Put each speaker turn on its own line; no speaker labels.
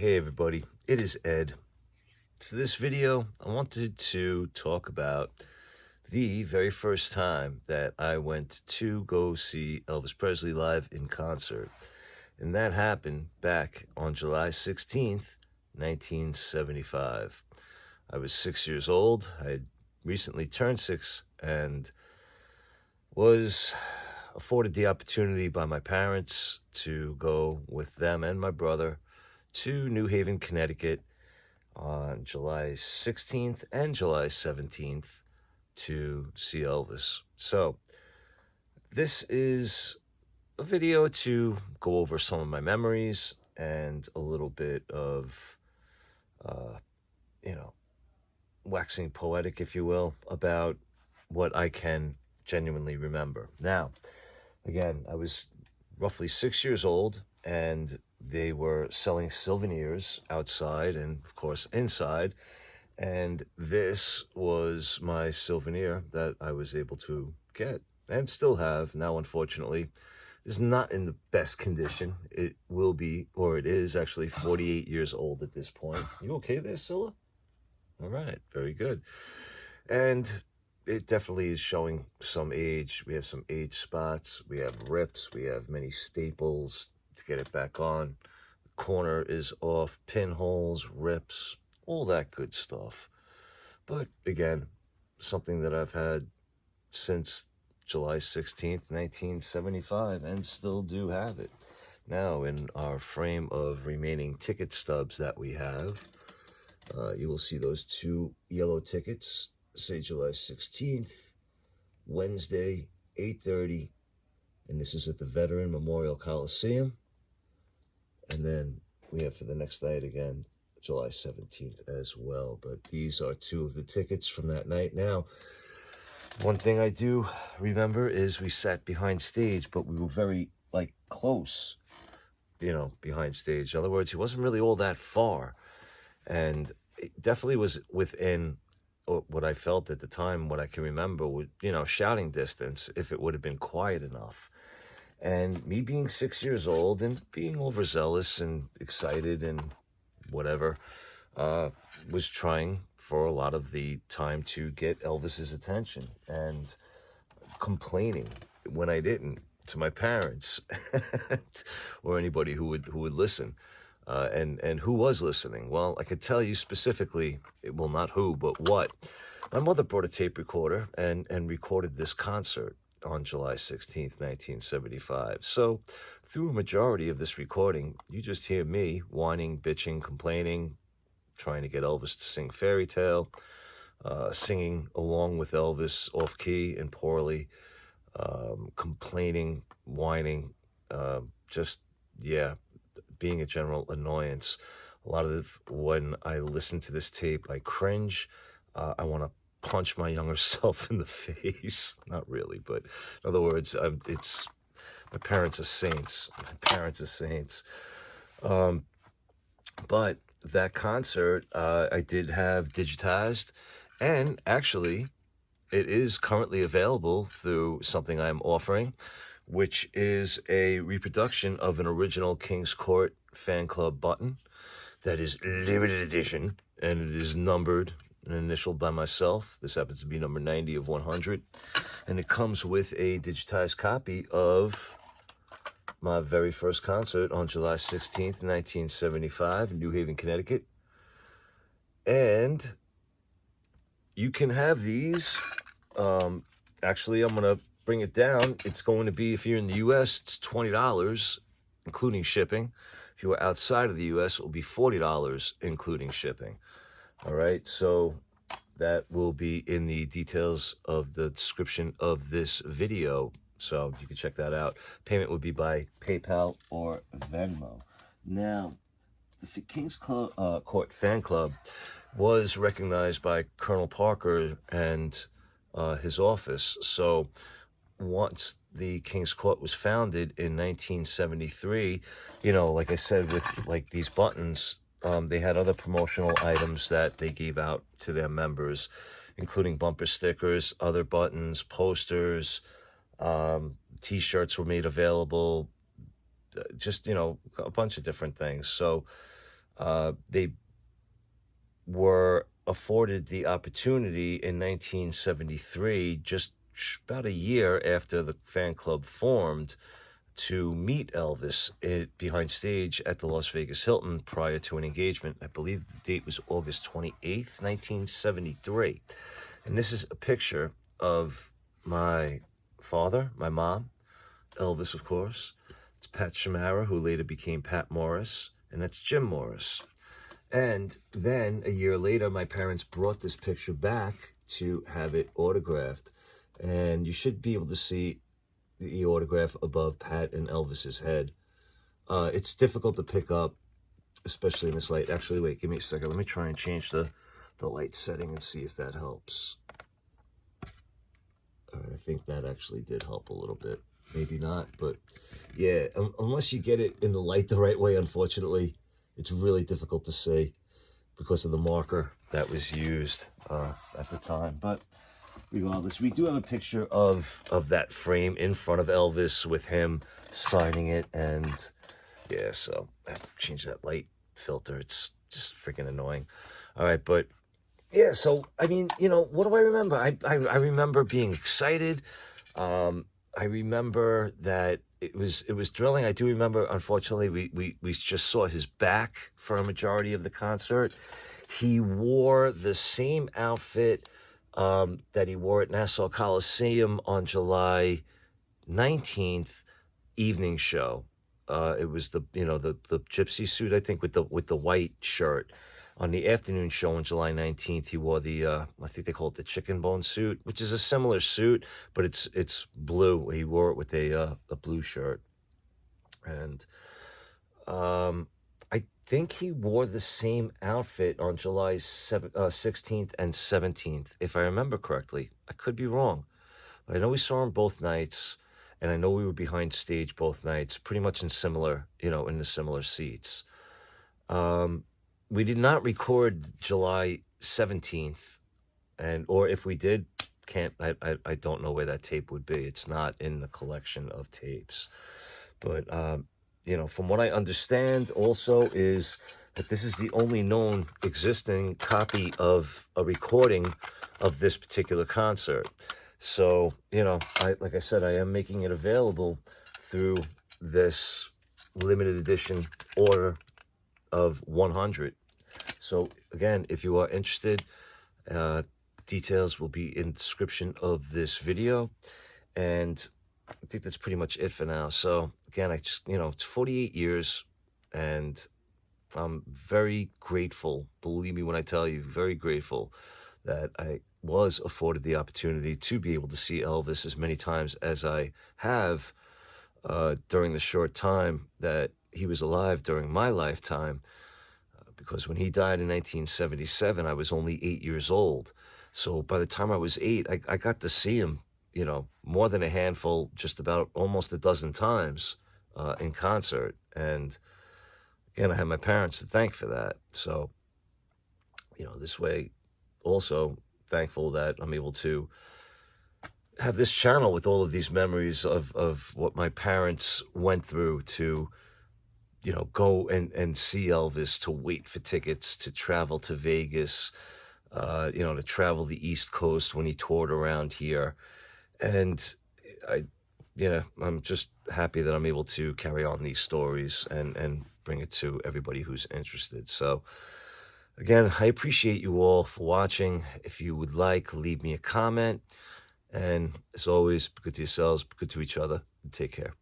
Hey everybody, it is Ed. For this video, I wanted to talk about the very first time that I went to go see Elvis Presley live in concert. And that happened back on July 16th, 1975. I was 6 years old. I had recently turned 6 and was afforded the opportunity by my parents to go with them and my brother to New Haven, Connecticut on July 16th and July 17th to see Elvis. So this is a video to go over some of my memories and a little bit of, waxing poetic, if you will, about what I can genuinely remember. Now, again, I was roughly 6 years old, and they were selling souvenirs outside and, of course, inside. And this was my souvenir that I was able to get and still have. Now, unfortunately, is not in the best condition. It will be, or it is actually 48 years old at this point. You okay there, Scylla? All right, very good. And it definitely is showing some age. We have some age spots. We have rips. We have many staples to get it back on. The corner is off, pinholes, rips, all that good stuff. But again, something that I've had since July 16th, 1975, and still do have it. Now, in our frame of remaining ticket stubs that we have, you will see those two yellow tickets, say July 16th, Wednesday, 8:30, and this is at the Veteran Memorial Coliseum. And then we have for the next night again, July 17th as well. But these are two of the tickets from that night. Now, one thing I do remember is we sat behind stage, but we were very, close, behind stage. In other words, he wasn't really all that far. And it definitely was within what I felt at the time, what I can remember, would, shouting distance, if it would have been quiet enough. And me being 6 years old and being overzealous and excited and whatever, was trying for a lot of the time to get Elvis's attention and complaining when I didn't to my parents or anybody who would listen. And who was listening? Well, I could tell you specifically, well, not who, but what. My mother brought a tape recorder and recorded this concert on July 16th, 1975. So through a majority of this recording, you just hear me whining, bitching, complaining, trying to get Elvis to sing Fairy Tale, singing along with Elvis off-key and poorly, complaining, whining, being a general annoyance. A lot of when I listen to this tape, I cringe. I want to punch my younger self in the face. Not really, but in other words, it's my parents are saints. But that concert, I did have digitized, and actually, it is currently available through something I'm offering, which is a reproduction of an original Kingscourt fan club button that is limited edition, and it is numbered and initialed by myself. This happens to be number 90 of 100, and it comes with a digitized copy of my very first concert on July 16th, 1975 in New Haven, Connecticut. And you can have these. Actually, I'm going to bring it down. It's going to be, if you're in the U.S., it's $20, including shipping. If you are outside of the U.S., it will be $40, including shipping. All right, so that will be in the details of the description of this video, so you can check that out. Payment would be by PayPal or Venmo. Now, the Kingscourt fan club was recognized by Colonel Parker and his office. So once the Kingscourt was founded in 1973, like I said, with these buttons, they had other promotional items that they gave out to their members, including bumper stickers, other buttons, posters, T-shirts were made available, just, a bunch of different things. So They were afforded the opportunity in 1973, just about a year after the fan club formed, to meet Elvis behind stage at the Las Vegas Hilton prior to an engagement. I believe the date was August 28th, 1973. And this is a picture of my father, my mom, Elvis, of course. It's Pat Shamara, who later became Pat Morris, and that's Jim Morris. And then a year later, my parents brought this picture back to have it autographed. And you should be able to see the autograph above Pat and Elvis's head. It's difficult to pick up, especially in this light. Actually, wait, give me a second. Let me try and change the light setting and see if that helps. All right, I think that actually did help a little bit. Maybe not, but yeah, unless you get it in the light the right way, unfortunately, it's really difficult to see because of the marker that was used at the time. But regardless, we do have a picture of that frame in front of Elvis with him signing it. And yeah, so I have to change that light filter. It's just freaking annoying. All right, but yeah, so I mean, what do I remember? I remember being excited. I remember that it was thrilling. I do remember, unfortunately, we just saw his back for a majority of the concert. He wore the same outfit that he wore at Nassau Coliseum on July 19th evening show. It was the gypsy suit, I think, with the white shirt. On the afternoon show on July 19th, he wore the I think they call it the chicken bone suit, which is a similar suit, but it's blue. He wore it with a blue shirt, and I think he wore the same outfit on July 16th and 17th, if I remember correctly. I could be wrong, but I know we saw him both nights, and I know we were behind stage both nights, pretty much in the similar seats. We did not record July 17th, or if we did, I don't know where that tape would be. It's not in the collection of tapes. But, from what I understand also is that this is the only known existing copy of a recording of this particular concert. So, like I said, I am making it available through this limited edition order of 100. So again, if you are interested, details will be in the description of this video. And I think that's pretty much it for now. So again, I just, it's 48 years, and I'm very grateful, believe me when I tell you, very grateful that I was afforded the opportunity to be able to see Elvis as many times as I have during the short time that he was alive during my lifetime. Because when he died in 1977, I was only 8 years old. So by the time I was 8, I got to see him, more than a handful, just about almost a dozen times in concert. And again, I have my parents to thank for that. So, this way, also thankful that I'm able to have this channel with all of these memories of what my parents went through to go and see Elvis, to wait for tickets, to travel to Vegas, to travel the East Coast when he toured around here. And I'm just happy that I'm able to carry on these stories and bring it to everybody who's interested. So again, I appreciate you all for watching. If you would like, leave me a comment. And as always, be good to yourselves, be good to each other, and take care.